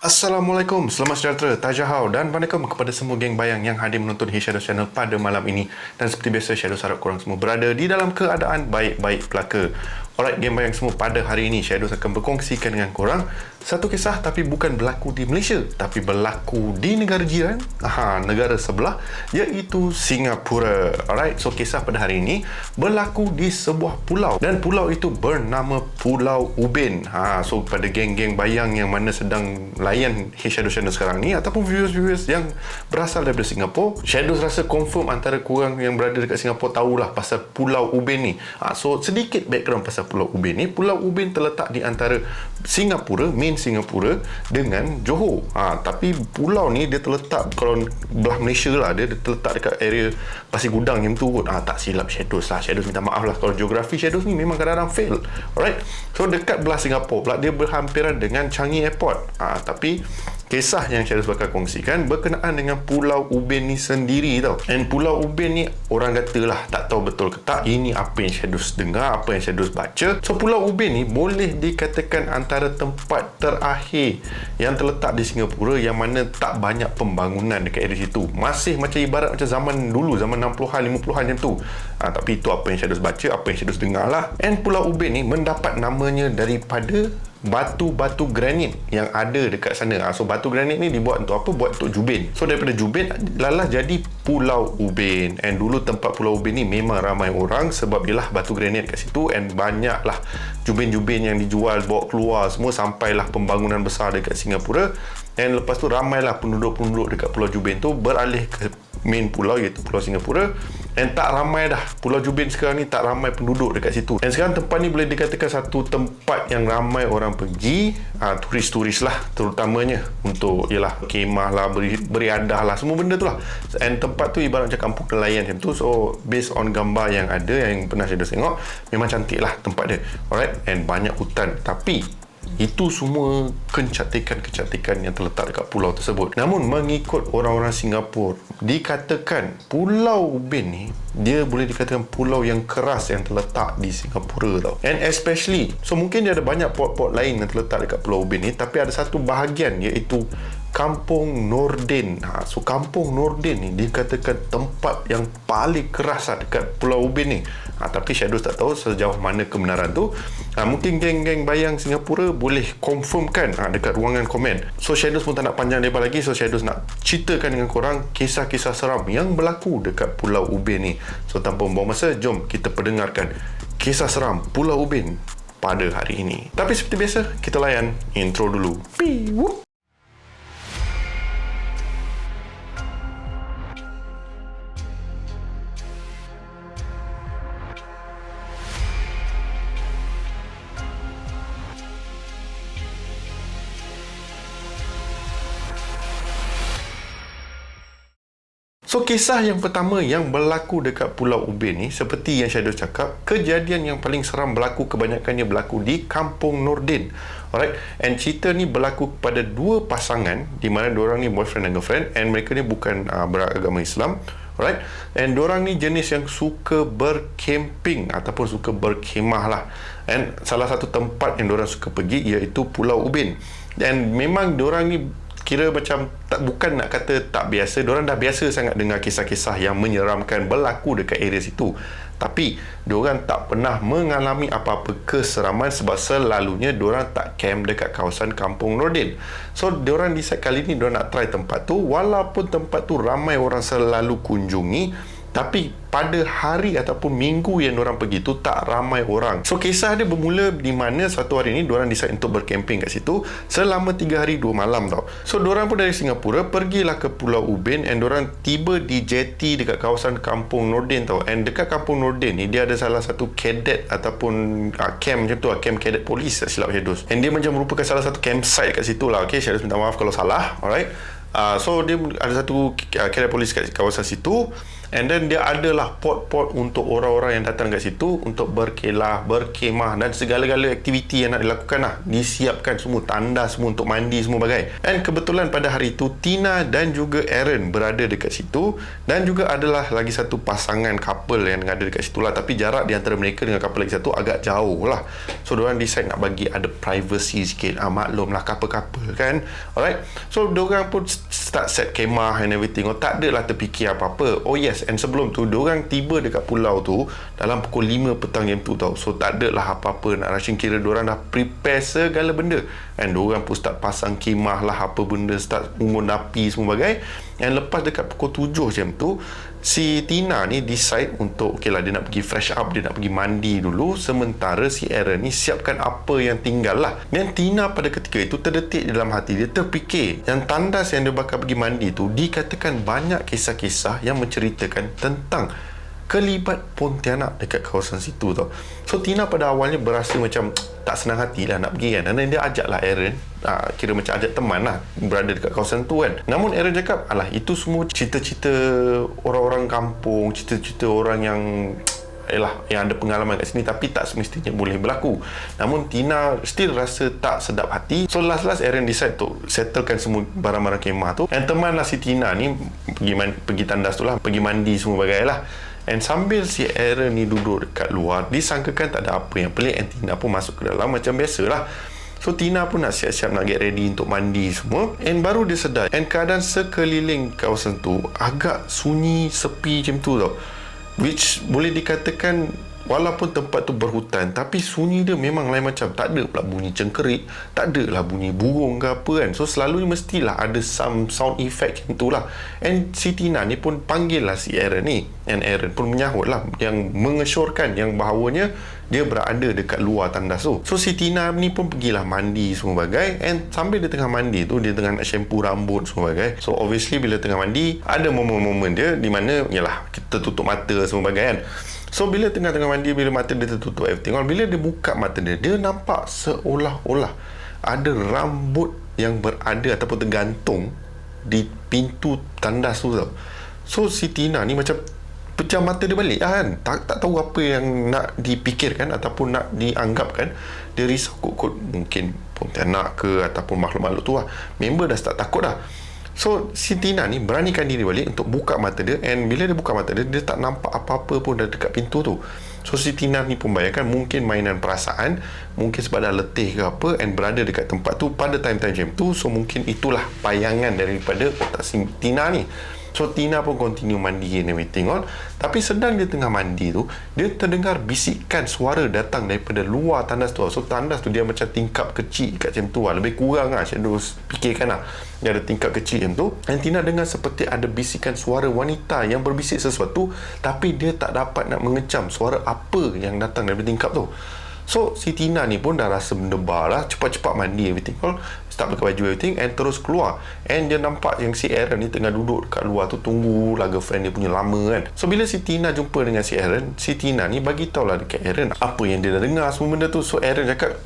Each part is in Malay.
Assalamualaikum, selamat sejahtera, Tajahau dan Waalaikumsalam kepada semua geng bayang yang hadir menonton Shadows Channel pada malam ini. Dan seperti biasa, Shadows harap korang semua berada di dalam keadaan baik-baik belaka. Alright, geng bayang semua, pada hari ini Shadows akan berkongsikan dengan korang satu kisah tapi bukan berlaku di Malaysia, tapi berlaku di negara jiran, negara sebelah, iaitu Singapura. Alright, so kisah pada hari ini berlaku di sebuah pulau dan pulau itu bernama Pulau Ubin. So pada geng-geng bayang yang mana sedang layan Shadows Channel sekarang ni ataupun viewers-viewers yang berasal daripada Singapura, Shadows rasa confirm antara korang yang berada dekat Singapura tahulah pasal Pulau Ubin ni. So sedikit background pasal Pulau Ubin ni. Pulau Ubin terletak di antara Singapura, main Singapura dengan Johor. Tapi pulau ni dia terletak, kalau belah Malaysia lah, dia terletak dekat area Pasir Gudang yang tu kot. Tak silap Shadows lah. Shadows minta maaf lah kalau geografi Shadows ni memang kadang-kadang fail. Alright. So dekat belah Singapura pula, dia berhampiran dengan Changi Airport. Tapi kisah yang Shadows bakal kongsikan berkenaan dengan Pulau Ubin ni sendiri tau. And Pulau Ubin ni orang katalah, tak tahu betul ke tak, ini apa yang Shadows dengar, apa yang Shadows baca. So Pulau Ubin ni boleh dikatakan antara tempat terakhir yang terletak di Singapura yang mana tak banyak pembangunan dekat area situ. Masih macam ibarat macam zaman dulu, zaman 60-an, 50-an macam tu. Tapi itu apa yang Shadows baca, apa yang Shadows dengar lah. And Pulau Ubin ni mendapat namanya daripada batu-batu granit yang ada dekat sana. So batu granit ni dibuat untuk apa? Buat untuk jubin. So daripada jubin lalah jadi Pulau Ubin. And dulu tempat Pulau Ubin ni memang ramai orang sebab ialah batu granit kat situ, and banyaklah jubin-jubin yang dijual bawa keluar semua, sampailah pembangunan besar dekat Singapura. And lepas tu ramailah penduduk-penduduk dekat Pulau Jubin tu beralih ke main pulau, iaitu Pulau Singapura. And tak ramai dah, Pulau Jubin sekarang ni tak ramai penduduk dekat situ. Dan sekarang tempat ni boleh dikatakan satu tempat yang ramai orang pergi, turis-turis lah terutamanya, untuk ialah kemah lah, beriadah lah, semua benda tu lah. And tempat tu ibarat macam kampung nelayan macam tu. So based on gambar yang ada, yang pernah saya tengok, memang cantik lah tempat dia. Alright, and banyak hutan. Tapi itu semua kecantikan-kecantikan yang terletak dekat pulau tersebut. Namun mengikut orang-orang Singapura, dikatakan Pulau Ubin ni dia boleh dikatakan pulau yang keras yang terletak di Singapura tau. And especially, so mungkin dia ada banyak port-port lain yang terletak dekat Pulau Ubin ni, tapi ada satu bahagian iaitu Kampung Nordin. So Kampung Nordin ni dikatakan tempat yang paling keras dekat Pulau Ubin ni. Tapi Shadows tak tahu sejauh mana kebenaran tu. Mungkin geng-geng bayang Singapura boleh confirmkan dekat ruangan komen. So Shadows pun tak nak panjang lebar lagi. So Shadows nak ceritakan dengan korang kisah-kisah seram yang berlaku dekat Pulau Ubin ni. So tanpa membuang masa, jom kita perdengarkan kisah seram Pulau Ubin pada hari ini. Tapi seperti biasa, kita layan intro dulu. Piu. So, kisah yang pertama yang berlaku dekat Pulau Ubin ni, seperti yang Shadow cakap, kejadian yang paling seram berlaku kebanyakannya berlaku di Kampung Nordin. Alright, and cerita ni berlaku kepada dua pasangan di mana diorang ni boyfriend dan girlfriend, and mereka ni bukan beragama Islam. Alright, and diorang ni jenis yang suka bercamping ataupun suka berkhemah lah. And salah satu tempat yang diorang suka pergi iaitu Pulau Ubin. Dan memang diorang ni kira macam bukan nak kata tak biasa, diorang dah biasa sangat dengar kisah-kisah yang menyeramkan berlaku dekat area situ. Tapi diorang tak pernah mengalami apa-apa keseraman sebab selalunya diorang tak camp dekat kawasan Kampung Nordin. So diorang decide kali ni diorang nak try tempat tu, walaupun tempat tu ramai orang selalu kunjungi, tapi pada hari ataupun minggu yang diorang pergi tu tak ramai orang. So kisah dia bermula di mana satu hari ni diorang decide untuk bercamping kat situ selama 3 hari 2 malam tau. So diorang pun dari Singapura pergilah ke Pulau Ubin, and diorang tiba di jetty dekat kawasan Kampung Nordin tau. And dekat Kampung Nordin ni dia ada salah satu cadet ataupun camp macam tu lah, camp cadet polis tak silap Shadows. And dia macam merupakan salah satu campsite kat situ lah. Okay, Shadows minta maaf kalau salah. Alright. So dia ada satu kereta polis kat kawasan situ, and then dia adalah pot-pot untuk orang-orang yang datang kat situ untuk berkelah, berkemah dan segala-gala aktiviti yang nak dilakukan lah. Disiapkan semua, tandas semua untuk mandi semua bagai. And kebetulan pada hari itu Tina dan juga Aaron berada dekat situ, dan juga adalah lagi satu pasangan couple yang ada dekat situ lah, tapi jarak di antara mereka dengan couple lagi satu agak jauh lah. So diorang decide nak bagi ada privacy sikit. Maklum lah couple-couple kan. Alright, so diorang pun start set kemah and everything. Tak adalah terfikir apa-apa. Oh yes, and sebelum tu diorang tiba dekat pulau tu dalam pukul 5 petang jam tu tau. So tak adalah apa-apa nak rushing, kira diorang dah prepare segala benda, and diorang pun start pasang kemah lah, apa benda, start unggun api semua bagai. And lepas dekat pukul 7 jam tu, si Tina ni decide untuk okay lah, dia nak pergi fresh up, dia nak pergi mandi dulu, sementara si Aaron ni siapkan apa yang tinggal lah. Dan Tina pada ketika itu terdetik dalam hati dia, terfikir yang tandas yang dia bakal pergi mandi tu dikatakan banyak kisah-kisah yang menceritakan tentang kelibat Pontianak dekat kawasan situ tau. So Tina pada awalnya berasa macam tak senang hati lah nak pergi kan, dan dia ajak lah Aaron, kira macam ajak teman lah, berada dekat kawasan tu kan. Namun Aaron cakap, alah itu semua cerita-cerita orang-orang kampung, cerita-cerita orang yang yang ada pengalaman kat sini, tapi tak semestinya boleh berlaku. Namun Tina still rasa tak sedap hati. So last Aaron decide to settlekan semua barang-barang kemah tu, and teman lah si Tina ni pergi tandas tu lah, pergi mandi semua bagai lah. And sambil si Aaron ni duduk dekat luar, disangkakan tak ada apa yang pelik, and Tina pun masuk ke dalam macam biasalah. So Tina pun nak siap-siap nak get ready untuk mandi semua, and baru dia sedar, and keadaan sekeliling kawasan tu agak sunyi, sepi macam tu tau. Which boleh dikatakan walaupun tempat tu berhutan, tapi sunyi dia memang lain macam. Tak ada pula bunyi cengkerik, tak ada lah bunyi burung ke apa kan. So selalu mestilah ada some sound effect macam tu lah. And si Tina ni pun panggil lah si Aaron ni, and Aaron pun menyahut lah, yang mengesyorkan yang bahawanya dia berada dekat luar tandas tu. So si Tina ni pun pergilah mandi semua bagai, and sambil dia tengah mandi tu, dia tengah nak shampoo rambut semua bagai. So obviously bila tengah mandi, ada momen-momen dia di mana yalah kita tutup mata semua bagai kan. So bila tengah-tengah mandi, bila mata dia tertutup everything, bila dia buka mata dia nampak seolah-olah ada rambut yang berada ataupun tergantung di pintu tandas tu tau. So si Tina ni macam pecah mata dia balik kan, tak tahu apa yang nak dipikirkan ataupun nak dianggapkan. Dia risau kot mungkin Pontianak ke ataupun makhluk-makhluk tu lah. Member dah start takut dah. So si Tina ni beranikan diri balik untuk buka mata dia, and bila dia buka mata dia, dia tak nampak apa-apa pun dah dekat pintu tu. So si Tina ni pun bayangkan mungkin mainan perasaan, mungkin sebab dah letih ke apa, and berada dekat tempat tu pada time-time jam tu. So mungkin itulah bayangan daripada otak si Tina ni. So Tina pun continue mandi and everything all. Tapi sedang dia tengah mandi tu, dia terdengar bisikan suara datang daripada luar tandas tu. So tandas tu dia macam tingkap kecil kat macam tu lah. Lebih kurang lah Shadow fikirkan lah, dia ada tingkap kecil macam tu. Dan Tina dengar seperti ada bisikan suara wanita yang berbisik sesuatu, tapi dia tak dapat nak mengecam suara apa yang datang daripada tingkap tu. So si Tina ni pun dah rasa mendebar lah, cepat-cepat mandi everything all, start pakai baju everything, and terus keluar. And dia nampak yang si Aaron ni tengah duduk dekat luar tu, tunggu lah girlfriend dia punya lama kan. So bila si Tina jumpa dengan si Aaron, si Tina ni bagi tahu lah dekat Aaron apa yang dia dah dengar semua benda tu. So Aaron cakap,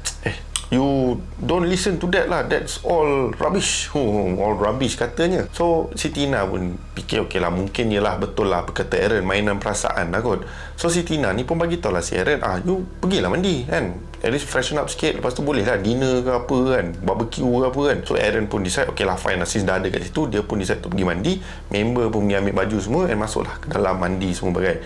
you don't listen to that lah, that's all rubbish. All rubbish katanya. So si Tina pun fikir okey lah, mungkin yelah betul lah apa kata Aaron, mainan perasaan lah kot. So si Tina ni pun bagi tahu lah si Aaron, you pergilah mandi kan, at least freshen up sikit, lepas tu boleh lah dinner ke apa kan, barbecue ke apa kan. So Aaron pun decide okey lah fine lah, since dah ada kat situ, dia pun decide untuk pergi mandi. Member pun pergi ambil baju semua, and masuklah ke dalam mandi semua bagai.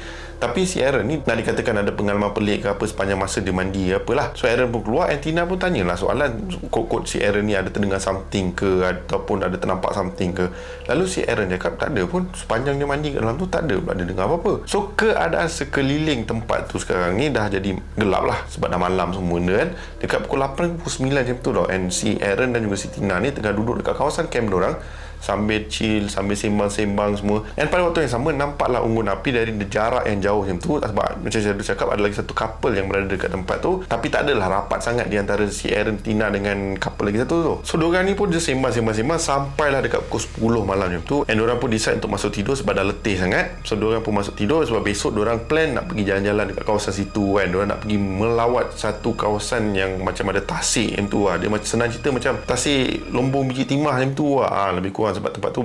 Tapi si Aaron ni nak dikatakan ada pengalaman pelik ke apa sepanjang masa dia mandi ke apalah. So Aaron pun keluar, and Tina pun tanyalah soalan, kod si Aaron ni ada terdengar something ke ataupun ada ternampak something ke. Lalu si Aaron cakap tak ada pun, sepanjang dia mandi kat dalam tu tak ada pula dia dengar apa-apa. So keadaan sekeliling tempat tu sekarang ni dah jadi gelap lah, sebab dah malam semua benda kan. Dekat pukul 8, pukul 9 macam tu tau. And si Aaron dan juga si Tina ni tengah duduk dekat kawasan camp dorang, sambil chill, sambil sembang-sembang semua. Dan pada waktu yang sama, nampaklah unggun api dari jarak yang jauh macam tu. Sebab macam saya cakap, ada lagi satu couple yang berada dekat tempat tu, tapi tak adalah rapat sangat di antara si Aaron, Tina dengan couple lagi satu tu. So diorang ni pun just sembang-sembang sampailah dekat pukul 10 malam macam tu. And diorang pun decide untuk masuk tidur sebab dah letih sangat. So diorang pun masuk tidur sebab besok diorang plan nak pergi jalan-jalan dekat kawasan situ kan. Diorang nak pergi melawat satu kawasan yang macam ada tasik macam tu lah. Dia macam senang cerita macam tasik Lombong Biji Timah macam tu lah. Lebih kurang kemah sebab tempat tu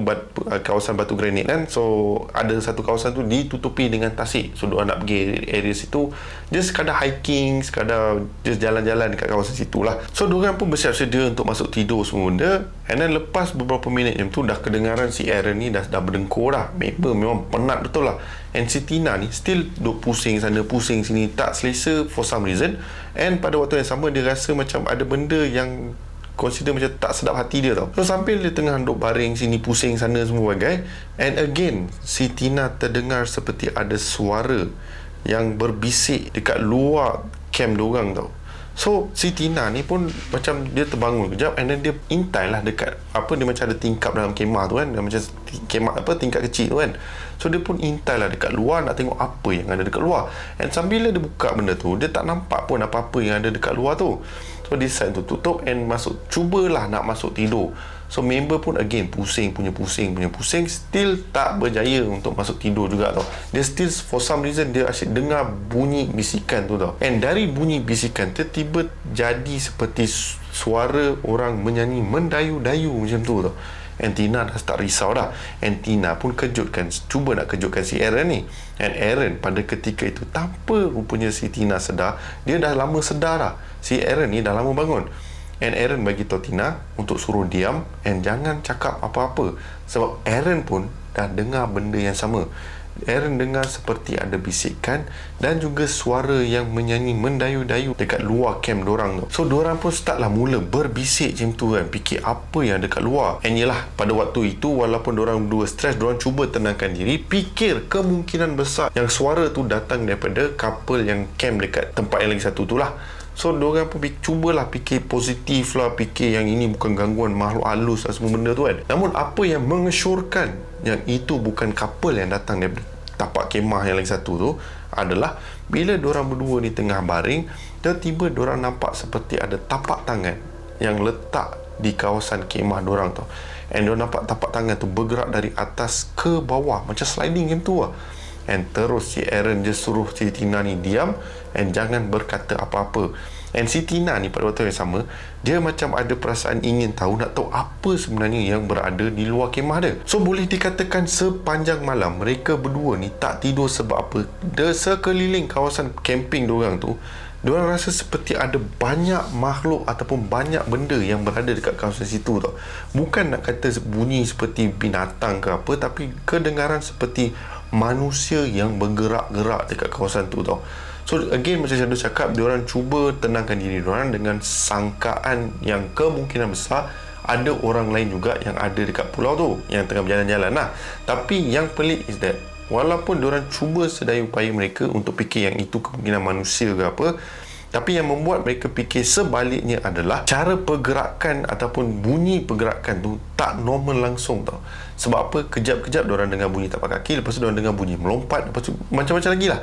kawasan batu granit kan. So ada satu kawasan tu ditutupi dengan tasik. So diorang nak pergi area situ just sekadar hiking, sekadar just jalan-jalan dekat kawasan situ lah. So diorang pun bersiap sedia untuk masuk tidur semua benda. And then lepas beberapa minit macam tu dah kedengaran si Aaron ni dah berdengkur dah. Memang penat betul lah. And si Tina ni still duk pusing sana pusing sini, tak selesa for some reason. And pada waktu yang sama dia rasa macam ada benda yang consider macam tak sedap hati dia tau. So sambil dia tengah duk baring sini pusing sana semua bagai, and again si Tina terdengar seperti ada suara yang berbisik dekat luar camp diorang tau. So si Tina ni pun macam dia terbangun kejap, and then dia intai lah dekat dia macam ada tingkap dalam kemah tu kan, macam kemah tingkap kecil tu kan. So dia pun intai lah dekat luar nak tengok apa yang ada dekat luar. And sambil dia buka benda tu, dia tak nampak pun apa-apa yang ada dekat luar tu. So decide tu tutup and cubalah nak masuk tidur. So member pun again pusing, still tak berjaya untuk masuk tidur juga tau. Dia still for some reason dia asyik dengar bunyi bisikan tu tau. And dari bunyi bisikan tiba-tiba jadi seperti suara orang menyanyi mendayu-dayu macam tu tau. And Tina dah start risau dah. And Tina pun cuba nak kejutkan si Aaron ni. And Aaron pada ketika itu, tanpa rupanya si Tina sedar, dia dah lama sedar dah. Si Aaron ni dah lama bangun. And Aaron bagi tahu Tina untuk suruh diam and jangan cakap apa-apa. Sebab Aaron pun dah dengar benda yang sama. Aaron dengar seperti ada bisikan dan juga suara yang menyanyi mendayu-dayu dekat luar camp dorang tu. So dorang pun start lah mula berbisik macam tu kan, fikir apa yang dekat luar. And yelah, pada waktu itu walaupun dorang berdua stres, dorang cuba tenangkan diri, fikir kemungkinan besar yang suara tu datang daripada couple yang camp dekat tempat yang lagi satu tu lah. So diorang pun cubalah fikir positif lah, fikir yang ini bukan gangguan makhluk halus lah semua benda tu kan. Namun apa yang mengesyorkan yang itu bukan couple yang datang dari tapak kemah yang lagi satu tu adalah bila diorang berdua ni tengah baring, tiba-tiba diorang nampak seperti ada tapak tangan yang letak di kawasan kemah diorang tu. And diorang nampak tapak tangan tu bergerak dari atas ke bawah macam sliding macam tu lah. And terus si Aaron dia suruh si Tina ni diam and jangan berkata apa-apa. And si Tina ni pada waktu yang sama, dia macam ada perasaan ingin tahu, nak tahu apa sebenarnya yang berada di luar kemah dia. So boleh dikatakan sepanjang malam mereka berdua ni tak tidur sebab apa? Sekeliling kawasan camping diorang tu, diorang rasa seperti ada banyak makhluk ataupun banyak benda yang berada dekat kawasan situ tau. Bukan nak kata bunyi seperti binatang ke apa, tapi kedengaran seperti manusia yang bergerak-gerak dekat kawasan tu tau. So again, macam saya dah cakap, diorang cuba tenangkan diri diorang dengan sangkaan yang kemungkinan besar ada orang lain juga yang ada dekat pulau tu yang tengah berjalan-jalan lah. Tapi yang pelik is that walaupun diorang cuba sedaya upaya mereka untuk fikir yang itu kemungkinan manusia ke apa, tapi yang membuat mereka fikir sebaliknya adalah cara pergerakan ataupun bunyi pergerakan tu tak normal langsung tau. Sebab apa? Kejap-kejap diorang dengar bunyi tapak kaki, lepas tu diorang dengar bunyi melompat, lepas tu macam-macam lagi lah.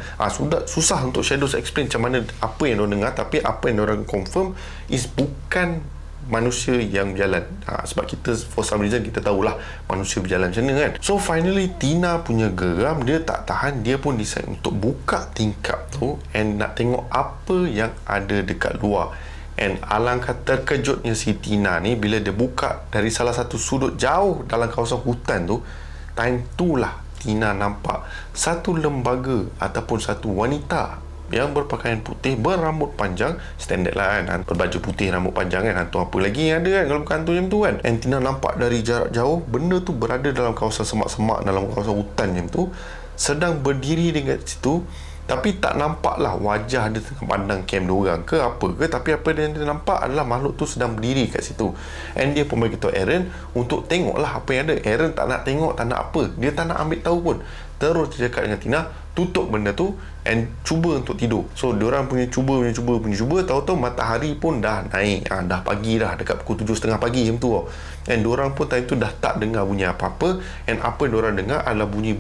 Susah untuk Shadows explain macam mana apa yang diorang dengar, tapi apa yang diorang confirm is bukan manusia yang berjalan. Sebab kita for some reason kita tahulah manusia berjalan macam mana kan. So finally Tina punya geram, dia tak tahan, dia pun decide untuk buka tingkap tu and nak tengok apa yang ada dekat luar. And alangkah terkejutnya si Tina ni bila dia buka dari salah satu sudut jauh dalam kawasan hutan tu. Time tu lah Tina nampak satu lembaga ataupun satu wanita yang berpakaian putih, berambut panjang, standard lah kan, berbaju putih, rambut panjang kan, hantu apa lagi yang ada kan kalau bukan hantu macam tu kan. And Tina nampak dari jarak jauh benda tu berada dalam kawasan semak-semak, dalam kawasan hutan macam tu, sedang berdiri dekat situ. Tapi tak nampak lah wajah dia tengah pandang camp diorang ke apa ke, tapi apa yang dia nampak adalah makhluk tu sedang berdiri kat situ. And dia pun bagi tahu Aaron untuk tengok lah apa yang ada. Aaron tak nak tengok, tak nak apa, dia tak nak ambil tahu pun. Terus dia cakap dengan Tina, tutup benda tu and cuba untuk tidur. So diorang punya cuba, tahu-tahu matahari pun dah naik, dah pagi dah, dekat pukul 7.30 pagi macam tu tau. And diorang pun time tu dah tak dengar bunyi apa-apa. And apa diorang dengar adalah bunyi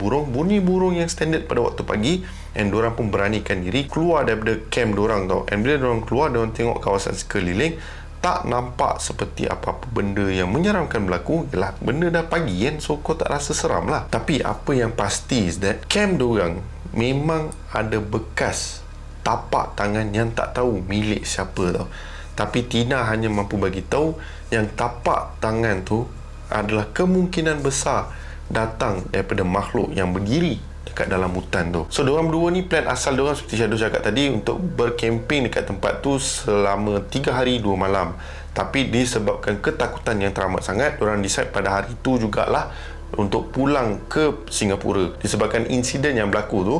burung yang standard pada waktu pagi. And diorang pun beranikan diri keluar daripada camp diorang tau. And bila diorang keluar, diorang tengok kawasan sekeliling, tak nampak seperti apa-apa benda yang menyeramkan berlaku. Yelah, benda dah pagi kan, so kau tak rasa seram lah. Tapi apa yang pasti is that camp diorang memang ada bekas tapak tangan yang tak tahu milik siapa tau. Tapi Tina hanya mampu bagi tahu yang tapak tangan tu adalah kemungkinan besar datang daripada makhluk yang berdiri dekat dalam hutan tu. So diorang berdua ni plan asal diorang seperti Shadow cakap tadi untuk berkemping dekat tempat tu selama 3 hari 2 malam. Tapi disebabkan ketakutan yang teramat sangat, diorang decide pada hari tu jugalah untuk pulang ke Singapura. Disebabkan insiden yang berlaku tu,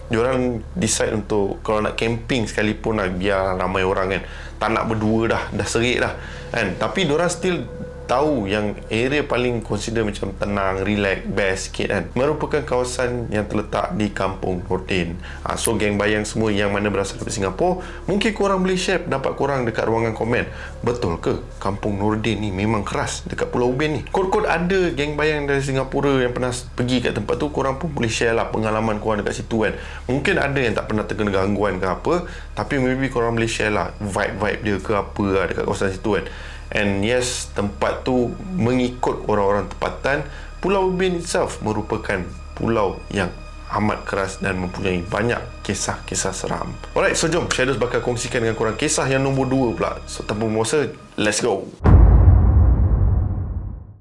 diorang decide untuk kalau nak camping sekalipun lah, biar ramai orang kan, tak nak berdua dah serik dah kan. Tapi diorang still tahu yang area paling consider macam tenang, relax, best sikit kan, merupakan kawasan yang terletak di Kampung Nordin. So geng bayang semua yang mana berasal dari Singapura, mungkin korang boleh share pendapat korang dekat ruangan komen. Betul ke Kampung Nordin ni memang keras dekat Pulau Ubin ni? Kod-kod ada geng bayang dari Singapura yang pernah pergi kat tempat tu, korang pun boleh share lah pengalaman korang dekat situ kan. Mungkin ada yang tak pernah terkena gangguan ke apa, tapi maybe korang boleh share lah vibe dia ke apa lah dekat kawasan situ kan. And yes, tempat tu mengikut orang-orang tempatan, Pulau Ubin itself merupakan pulau yang amat keras dan mempunyai banyak kisah-kisah seram. Alright, so jom Shadows bakal kongsikan dengan korang kisah yang nombor 2 pula. So tanpa masa, let's go.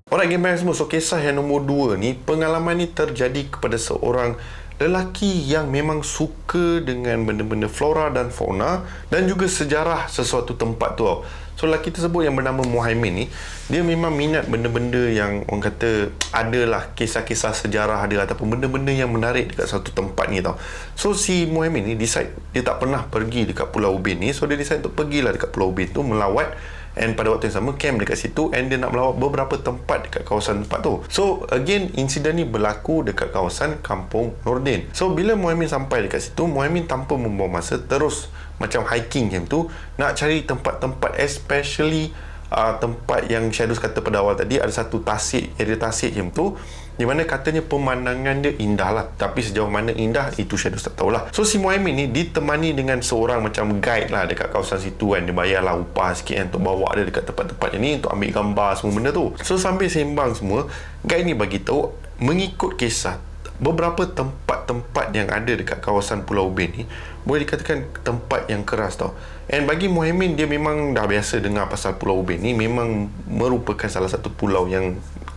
Alright gamers semua, so kisah yang nombor 2 ni, pengalaman ni terjadi kepada seorang lelaki yang memang suka dengan benda-benda flora dan fauna dan juga sejarah sesuatu tempat tu tau. So lelaki tersebut yang bernama Muhaimin ni, dia memang minat benda-benda yang orang kata adalah kisah-kisah sejarah dia ataupun benda-benda yang menarik dekat satu tempat ni tau. So si Muhaimin ni decide dia tak pernah pergi dekat Pulau Ubin ni, so dia decide untuk pergilah dekat Pulau Ubin tu melawat. And pada waktu yang sama camp dekat situ, and dia nak melawat beberapa tempat dekat kawasan tempat tu. So again, insiden ni berlaku dekat kawasan Kampung Nordin. So bila Muhaimin sampai dekat situ, Muhaimin tanpa membuang masa terus macam hiking macam tu, nak cari tempat-tempat, especially tempat yang Shadows kata pada awal tadi, ada satu tasik, area tasik macam tu, di mana katanya pemandangan dia indah lah. Tapi sejauh mana indah, itu Shadows tak tahulah. So si Muhaimin ni ditemani dengan seorang macam guide lah dekat kawasan situ kan. Dia bayarlah upah sikit kan untuk bawa dia dekat tempat-tempat ni, untuk ambil gambar semua benda tu. So sambil sembang semua, guide ni bagi tahu mengikut kisah, beberapa tempat-tempat yang ada dekat kawasan Pulau Ubin ni boleh dikatakan tempat yang keras tau. And bagi Muhaimin, dia memang dah biasa dengar pasal Pulau Ubin ni, memang merupakan salah satu pulau yang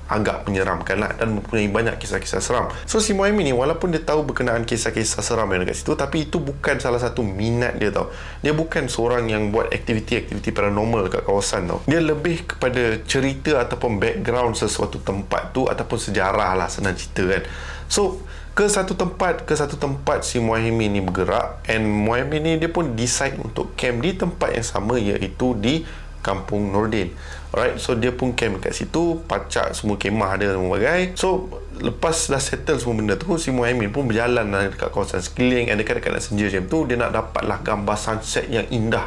agak menyeramkan lah dan mempunyai banyak kisah-kisah seram. So si Muhaimin ni walaupun dia tahu berkenaan kisah-kisah seram yang dekat situ, tapi itu bukan salah satu minat dia tau. Dia bukan seorang yang buat aktiviti-aktiviti paranormal dekat kawasan tau. Dia lebih kepada cerita ataupun background sesuatu tempat tu ataupun sejarah lah, senang cerita kan. So ke satu tempat si Muhaimin ni bergerak, and Muhaimin ni dia pun decide untuk camp di tempat yang sama, iaitu di Kampung Nordin. Alright, so dia pun camp dekat situ, pacak semua kemah dia semua bagai. So lepas dah settle semua benda tu, si Muhaimin pun berjalan lah dekat kawasan sekeliling, and dekat-dekat nak senja macam tu, dia nak dapatlah gambar sunset yang indah.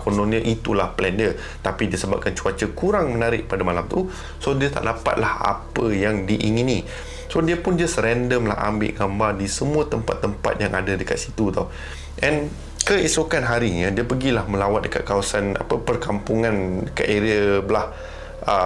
Kononnya itulah plan dia, tapi disebabkan cuaca kurang menarik pada malam tu, so dia tak dapatlah apa yang diingini. So dia pun just random lah ambil gambar di semua tempat-tempat yang ada dekat situ tau. And keesokan harinya, dia pergilah melawat dekat kawasan perkampungan dekat area belah.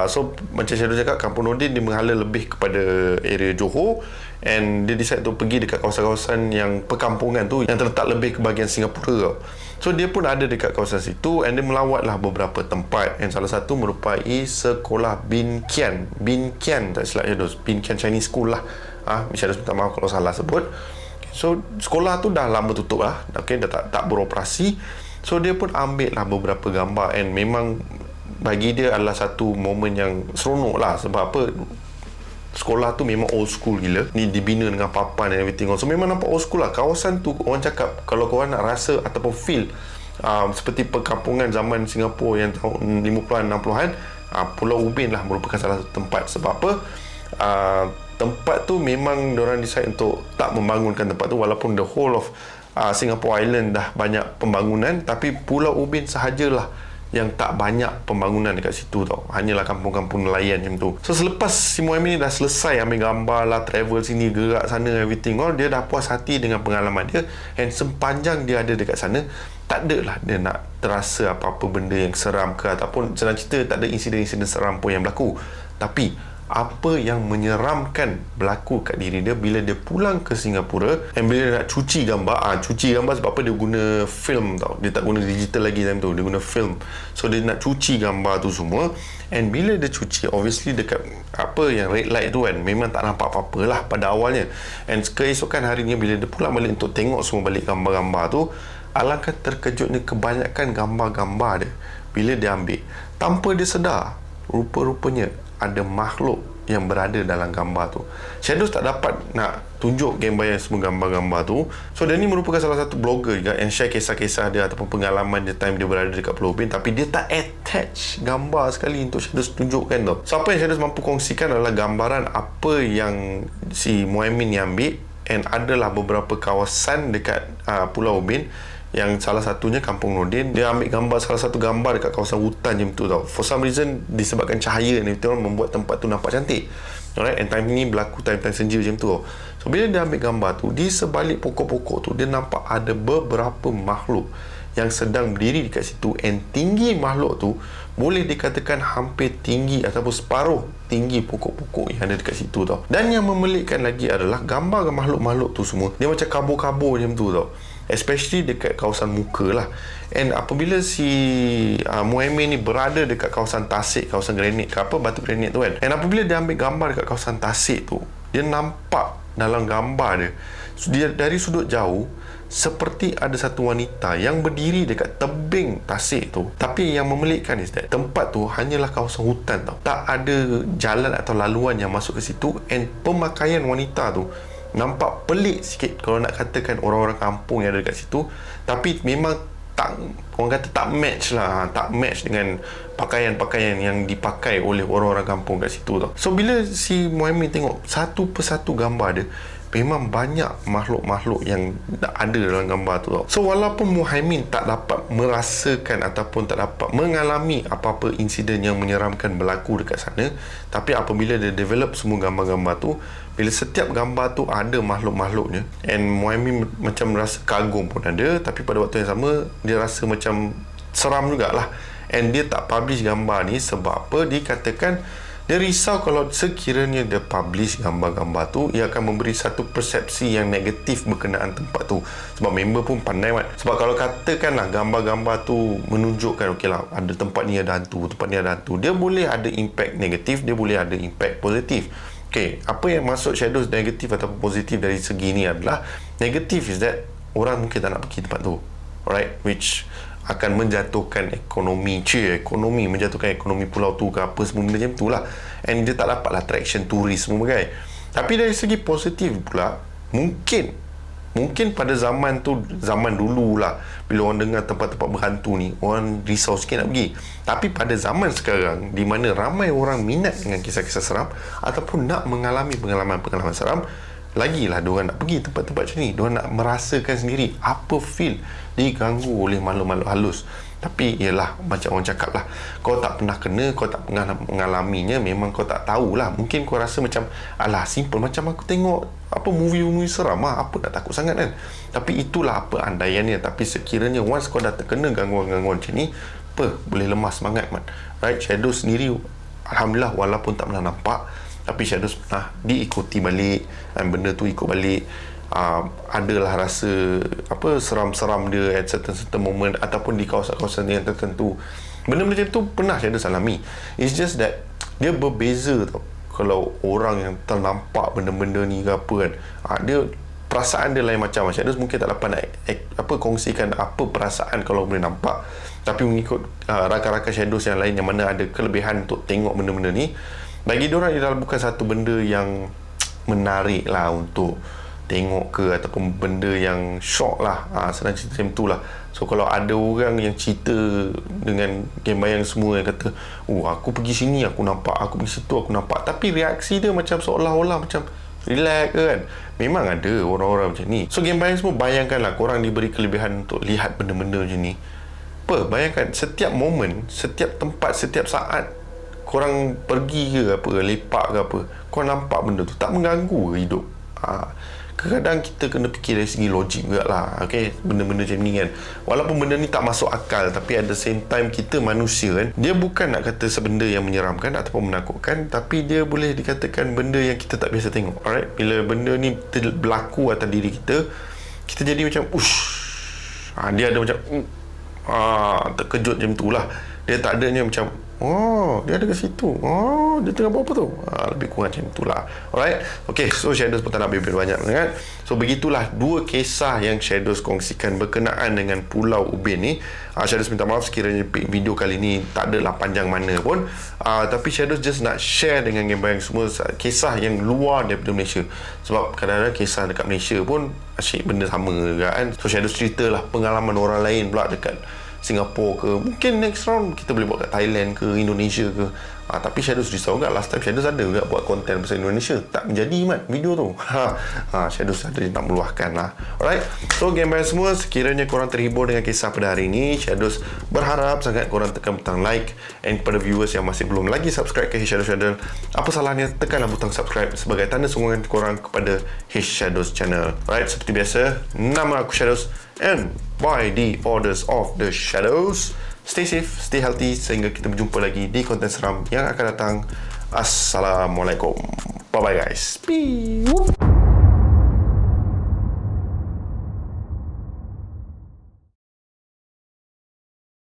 So macam saya dah cakap, Kampung Nordin dia menghala lebih kepada area Johor, and dia decide untuk pergi dekat kawasan-kawasan yang perkampungan tu yang terletak lebih ke bahagian Singapura tau. So dia pun ada dekat kawasan situ, and dia melawatlah beberapa tempat, and salah satu merupai sekolah Bin Kian tak silap ya, Bin Kian Chinese School lah. Saya minta maaf kalau salah sebut. So sekolah tu dah lama tutup lah, okay, dah tak beroperasi. So dia pun ambil lah beberapa gambar, and memang bagi dia adalah satu momen yang seronok lah. Sebab apa? Sekolah tu memang old school gila, ni dibina dengan papan dan everything. So memang nampak old school lah. Kawasan tu orang cakap, kalau korang nak rasa ataupun feel seperti perkampungan zaman Singapura yang tahun 50-an 60-an, Pulau Ubin lah merupakan salah satu tempat. Sebab apa? Tempat tu memang diorang decide untuk tak membangunkan tempat tu, walaupun the whole of Singapore Island dah banyak pembangunan, tapi Pulau Ubin sahajalah yang tak banyak pembangunan dekat situ tau. Hanyalah kampung-kampung nelayan macam tu. So selepas si Muhaimin ni dah selesai ambil gambar lah, travel sini, gerak sana, everything all, dia dah puas hati dengan pengalaman dia, and sepanjang dia ada dekat sana, tak ada lah dia nak terasa apa-apa benda yang seram ke, ataupun senang cerita tak ada insiden-insiden seram pun yang berlaku. Tapi apa yang menyeramkan berlaku kat diri dia bila dia pulang ke Singapura, dan bila dia nak cuci gambar. Cuci gambar sebab apa? Dia guna film tau, dia tak guna digital lagi time tu, dia guna film. So dia nak cuci gambar tu semua, and bila dia cuci, obviously dekat apa yang red light tu kan, memang tak nampak apa-apa lah pada awalnya. And keesokan harinya bila dia pulang balik untuk tengok semua balik gambar-gambar tu, alangkah terkejutnya kebanyakan gambar-gambar dia bila dia ambil, tanpa dia sedar, rupa-rupanya ada makhluk yang berada dalam gambar tu. Shadows tak dapat nak tunjuk game bayang semua gambar-gambar tu. So dia ni merupakan salah satu blogger juga yang share kisah-kisah dia ataupun pengalaman dia time dia berada dekat Pulau Ubin, tapi dia tak attach gambar sekali untuk Shadows tunjukkan tau. So apa yang Shadows mampu kongsikan adalah gambaran apa yang si Muhaimin ni ambil, and adalah beberapa kawasan dekat Pulau Ubin, yang salah satunya Kampung Nordin. Dia ambil gambar, salah satu gambar dekat kawasan hutan macam tu tau. For some reason, disebabkan cahaya ni itu membuat tempat tu nampak cantik. Alright, and time ni berlaku time-time senja macam tu. So bila dia ambil gambar tu, di sebalik pokok-pokok tu dia nampak ada beberapa makhluk yang sedang berdiri dekat situ, and tinggi makhluk tu boleh dikatakan hampir tinggi ataupun separuh tinggi pokok-pokok yang ada dekat situ tau. Dan yang memelikkan lagi adalah gambar makhluk-makhluk tu semua dia macam kabur-kabur macam tu tau, especially dekat kawasan muka lah. And apabila si Muhaimin ni berada dekat kawasan tasik, kawasan granit ke apa, batu granit tu kan, and apabila dia ambil gambar dekat kawasan tasik tu, dia nampak dalam gambar dia, dia dari sudut jauh seperti ada satu wanita yang berdiri dekat tebing tasik tu. Tapi yang memelikkan is that tempat tu hanyalah kawasan hutan tau, tak ada jalan atau laluan yang masuk ke situ, and pemakaian wanita tu nampak pelik sikit kalau nak katakan orang-orang kampung yang ada dekat situ. Tapi memang tak, orang kata tak match lah, tak match dengan pakaian-pakaian yang dipakai oleh orang-orang kampung kat situ tau. So bila si Muhaimin tengok satu persatu gambar dia, memang banyak makhluk-makhluk yang ada dalam gambar tu tau. So walaupun Muhaimin tak dapat merasakan ataupun tak dapat mengalami apa-apa insiden yang menyeramkan berlaku dekat sana, tapi apabila dia develop semua gambar-gambar tu, bila setiap gambar tu ada makhluk-makhluknya, and Muhaimin macam rasa kagum pun ada, tapi pada waktu yang sama dia rasa macam seram jugalah. And dia tak publish gambar ni sebab apa? Dikatakan dia risau kalau sekiranya dia publish gambar-gambar tu, ia akan memberi satu persepsi yang negatif berkenaan tempat tu. Sebab member pun pandai kan. Sebab kalau katakanlah gambar-gambar tu menunjukkan okey lah, ada tempat ni ada hantu, tempat ni ada hantu, dia boleh ada impact negatif, dia boleh ada impact positif. Okay, apa yang masuk Shadows negatif atau positif dari segi ni adalah, negatif is that orang mungkin tak nak pergi tempat tu, alright, which akan menjatuhkan ekonomi, menjatuhkan ekonomi pulau tu ke apa semua benda macam tu lah, and dia tak dapatlah attraction turis semua bagai. Tapi dari segi positif pula, mungkin pada zaman tu, zaman dulu lah, bila orang dengar tempat-tempat berhantu ni, orang risau sikit nak pergi. Tapi pada zaman sekarang, di mana ramai orang minat dengan kisah-kisah seram ataupun nak mengalami pengalaman-pengalaman seram, lagilah diorang nak pergi tempat-tempat macam ni. Diorang nak merasakan sendiri apa feel diganggu oleh makhluk-makhluk halus. Tapi ialah macam orang cakap lah, kau tak pernah kena, kau tak pernah mengalaminya, memang kau tak tahulah. Mungkin kau rasa macam, alah simple, macam aku tengok apa movie seram lah, apa nak takut sangat kan. Tapi itulah apa andaiannya. Tapi sekiranya once kau dah terkena gangguan-gangguan macam ni, apa, boleh lemah semangat man. Right, Shadows sendiri alhamdulillah walaupun tak pernah nampak, tapi Shadows pernah diikuti balik, dan benda tu ikut balik. Adalah rasa apa, seram-seram dia at certain moment, ataupun di kawasan-kawasan yang tertentu. Benda-benda macam tu pernah Shadows alami. It's just that dia berbeza tau. Kalau orang yang ternampak benda-benda ni ke apa kan, dia perasaan dia lain macam. Shadows mungkin tak dapat nak kongsikan apa perasaan kalau boleh nampak. Tapi mengikut rakan-rakan Shadows yang lain yang mana ada kelebihan untuk tengok benda-benda ni, bagi diorang ialah bukan satu benda yang menarik lah untuk tengok ke, ataupun benda yang shock lah, senang cerita macam tu lah. So kalau ada orang yang cerita dengan game bayang semua yang kata, aku pergi sini aku nampak, aku pergi situ aku nampak, tapi reaksi dia macam seolah-olah macam relax kan. Memang ada orang-orang macam ni. So game bayang semua, bayangkanlah korang diberi kelebihan untuk lihat benda-benda macam ni. Bayangkan setiap momen, setiap tempat, setiap saat korang pergi ke apa, lepak ke apa, korang nampak benda tu, tak mengganggu ke hidup? kadang kita kena fikir dari segi logik juga lah. Okay, benda-benda macam ni kan, walaupun benda ni tak masuk akal, tapi at the same time kita manusia kan, dia bukan nak kata sebenda yang menyeramkan ataupun menakutkan, tapi dia boleh dikatakan benda yang kita tak biasa tengok. Alright, bila benda ni berlaku atas diri kita, kita jadi macam dia ada macam terkejut macam tu lah. Dia tak adanya macam dia ada kat situ, dia tengah buat apa tu, lebih kurang macam tu lah. Alright, okay, so Shadows pun tak nak lebih banyak kan. So begitulah dua kisah yang Shadows kongsikan berkenaan dengan Pulau Ubin ni. Shadows minta maaf sekiranya video kali ni tak adalah panjang mana pun, tapi Shadows just nak share dengan Game Bayang semua kisah yang luar daripada Malaysia. Sebab kadang-kadang kisah dekat Malaysia pun asyik benda sama juga kan. So Shadows ceritalah pengalaman orang lain pula dekat Singapura ke, mungkin next round kita boleh buat kat Thailand ke, Indonesia ke. Tapi Shadows risau juga, last time Shadows ada juga buat konten pasal Indonesia, tak menjadi mat video tu. Shadows ada nak meluahkan lah. Alright, so Game Bayang semua, sekiranya korang terhibur dengan kisah pada hari ini, Shadows berharap sangat korang tekan butang like, and kepada viewers yang masih belum lagi subscribe ke Shadows Channel, apa salahnya tekanlah butang subscribe sebagai tanda sokongan korang kepada Shadows Channel. Alright, seperti biasa, nama aku Shadows, and by the orders of the Shadows, stay safe, stay healthy, sehingga kita berjumpa lagi di konten seram yang akan datang. Assalamualaikum. Bye bye guys. Peace.